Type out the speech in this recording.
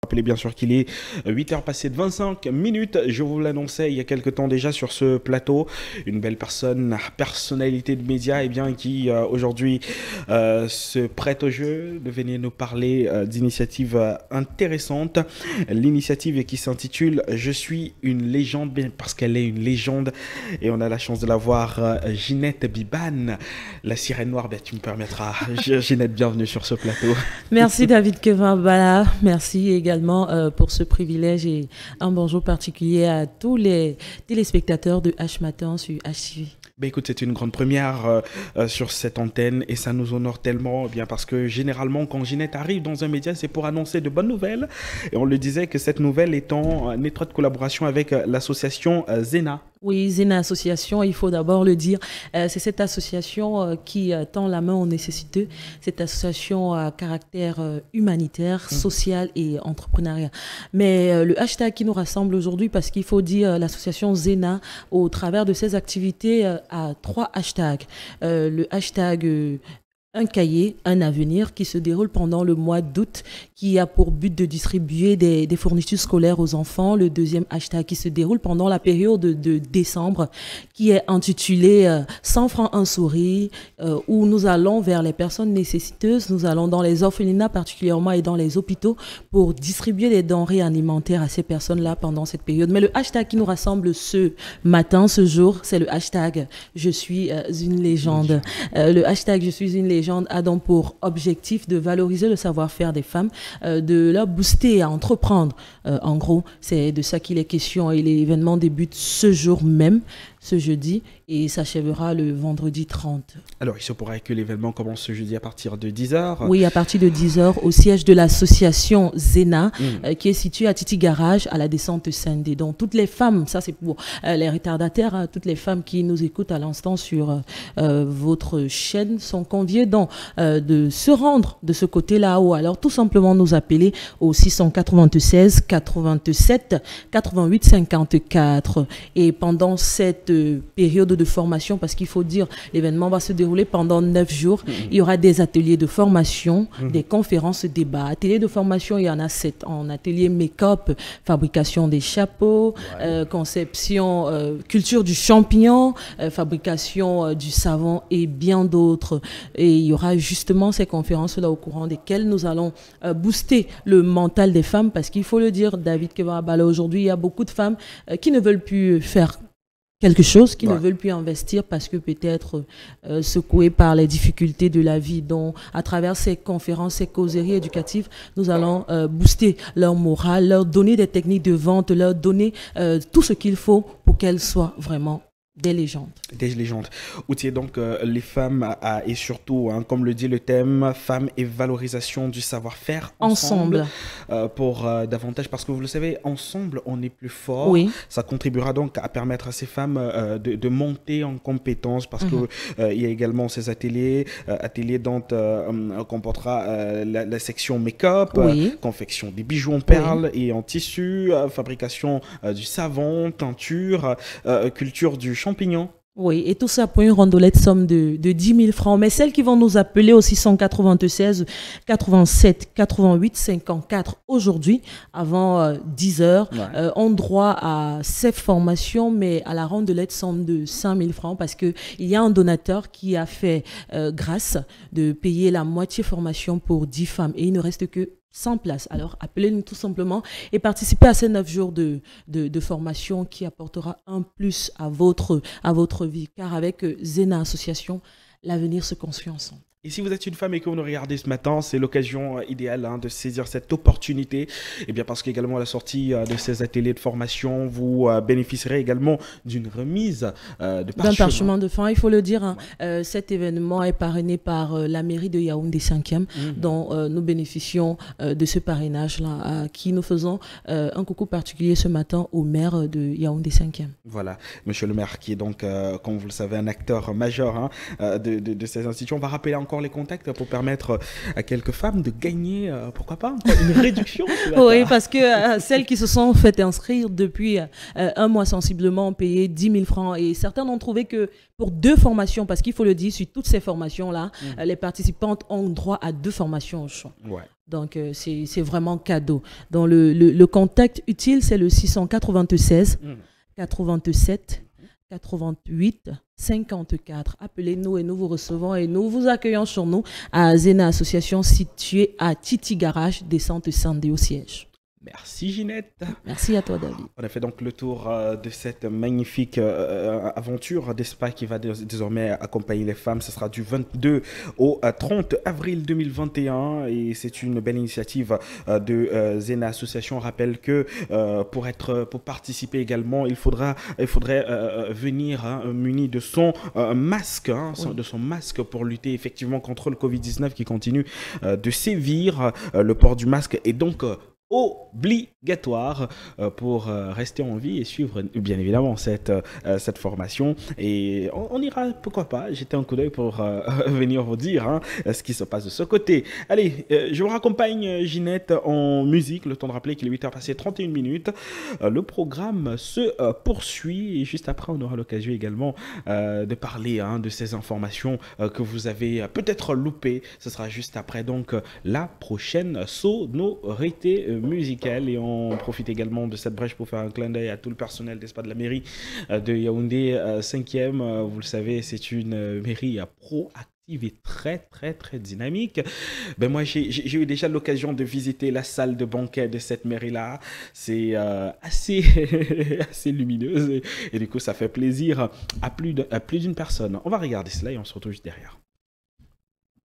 Rappelez bien sûr qu'il est 8 heures passées de 25 minutes. Je vous l'annonçais il y a quelques temps déjà sur ce plateau. Une belle personne, personnalité de médias qui aujourd'hui se prête au jeu de venir nous parler d'initiatives intéressantes. L'initiative qui s'intitule « Je suis une légende » bien parce qu'elle est une légende. Et on a la chance de la voir, Ginette Biban, la sirène noire. Bien, tu me permettras. Ginette, bienvenue sur ce plateau. Merci David Kevin Bala. Merci également pour ce privilège et un bonjour particulier à tous les téléspectateurs de H Matin sur HTV. Ben écoute, c'est une grande première sur cette antenne et ça nous honore tellement bien parce que généralement quand Ginette arrive dans un média, c'est pour annoncer de bonnes nouvelles. Et on le disait que cette nouvelle est en étroite collaboration avec l'association Zena. Oui, Zena Association, il faut d'abord le dire, c'est cette association qui tend la main aux nécessiteux, cette association à caractère humanitaire, social et entrepreneurial. Mais le hashtag qui nous rassemble aujourd'hui, parce qu'il faut dire l'association Zena, au travers de ses activités, a 3 hashtags. Le hashtag un cahier, un avenir qui se déroule pendant le mois d'août, qui a pour but de distribuer des fournitures scolaires aux enfants. Le deuxième hashtag qui se déroule pendant la période de décembre, qui est intitulé 100 francs un sourire, où nous allons vers les personnes nécessiteuses, nous allons dans les orphelinats particulièrement et dans les hôpitaux pour distribuer des denrées alimentaires à ces personnes-là pendant cette période. Mais le hashtag qui nous rassemble ce matin, ce jour, c'est le hashtag Je suis une légende. Le hashtag Je suis une légende a donc pour objectif de valoriser le savoir-faire des femmes, de leur booster à entreprendre. En gros, c'est de ça qu'il est question et l'événement débute ce jour même, ce jeudi, et s'achèvera le vendredi 30. Alors, il se pourrait que l'événement commence ce jeudi à partir de 10h. Oui, à partir de 10h, au siège de l'association Zena, qui est située à Titi Garage, à la descente Saint-Dé. Donc, toutes les femmes, ça c'est pour les retardataires, hein, toutes les femmes qui nous écoutent à l'instant sur votre chaîne sont conviées donc de se rendre de ce côté-là, ou alors tout simplement nous appeler au 696 87 88 54. Et pendant cette période de formation, parce qu'il faut dire, l'événement va se dérouler pendant 9 jours. Il y aura des ateliers de formation, des conférences, débats. Ateliers de formation, il y en a 7. En atelier make-up, fabrication des chapeaux, conception, culture du champignon, fabrication du savon et bien d'autres. Et il y aura justement ces conférences-là au courant desquelles nous allons booster le mental des femmes, parce qu'il faut le dire, David Kebabala, aujourd'hui, il y a beaucoup de femmes qui ne veulent plus faire quelque chose, qui ne veulent plus investir parce que peut-être secouées par les difficultés de la vie. Donc, à travers ces conférences, ces causeries éducatives, nous allons booster leur morale, leur donner des techniques de vente, leur donner tout ce qu'il faut pour qu'elles soient vraiment des légendes. Des légendes. Outiller donc les femmes et surtout, comme le dit le thème, femmes et valorisation du savoir-faire ensemble. Pour davantage, parce que vous le savez, ensemble on est plus fort. Oui. Ça contribuera donc à permettre à ces femmes de monter en compétences, parce que il y a également ces ateliers dont comportera la section make-up, confection des bijoux en perles et en tissu, fabrication du savon, teinture, culture du champignon. Oui, et tout ça pour une rondelette somme de 10 000 francs. Mais celles qui vont nous appeler au 696 87 88 54 aujourd'hui, avant 10 heures, ont droit à cette formation, mais à la rondelette somme de 5 000 francs, parce qu'il y a un donateur qui a fait grâce de payer la moitié formation pour 10 femmes. Et il ne reste que 100 places. Alors, appelez-nous tout simplement et participez à ces 9 jours de formation qui apportera un plus à votre vie. Car avec Zena Association, l'avenir se construit ensemble. Et si vous êtes une femme et que vous nous regardez ce matin, c'est l'occasion idéale de saisir cette opportunité. Et bien parce qu'également à la sortie de ces ateliers de formation, vous bénéficierez également d'une remise de parchemin. D'un parchemin de fin, il faut le dire. Cet événement est parrainé par la mairie de Yaoundé 5e, dont nous bénéficions de ce parrainage-là, à qui nous faisons un coucou particulier ce matin au maire de Yaoundé 5e. Voilà, monsieur le maire qui est donc, comme vous le savez, un acteur majeur de ces institutions. On va rappeler encore encore les contacts pour permettre à quelques femmes de gagner, pourquoi pas, une réduction. Oui, parce que celles qui se sont fait inscrire depuis un mois sensiblement ont payé 10 000 francs et certains ont trouvé que pour 2 formations, parce qu'il faut le dire, sur toutes ces formations-là, les participantes ont droit à 2 formations au choix. Ouais. Donc, c'est vraiment cadeau. Donc, le contact utile, c'est le 696 87 88 54. Appelez-nous et nous vous recevons et nous vous accueillons sur nous à Zena Association située à Titi Garage, descente Sandé au siège. Merci Ginette. Merci à toi David. On a fait donc le tour de cette magnifique aventure d'ESPA qui va désormais accompagner les femmes. Ce sera du 22 au 30 avril 2021 et c'est une belle initiative de Zena Association. On rappelle que pour participer également, il faudrait venir muni de son masque, de son masque pour lutter effectivement contre le Covid-19 qui continue de sévir. Le port du masque est donc obligatoire pour rester en vie et suivre bien évidemment cette formation et on ira, pourquoi pas, jeter un coup d'œil pour venir vous dire ce qui se passe de ce côté. Allez, je vous raccompagne Ginette en musique, le temps de rappeler qu'il est 8h passé 31 minutes. Le programme se poursuit et juste après on aura l'occasion également de parler de ces informations que vous avez peut-être loupées. Ce sera juste après donc la prochaine sonorité musicale et on profite également de cette brèche pour faire un clin d'œil à tout le personnel d'ESPA de la mairie de Yaoundé 5e. Vous le savez, c'est une mairie proactive et très dynamique. Ben moi j'ai eu déjà l'occasion de visiter la salle de banquet de cette mairie là. C'est assez lumineuse et du coup ça fait plaisir à plus d'une personne. On va regarder cela et on se retrouve juste derrière.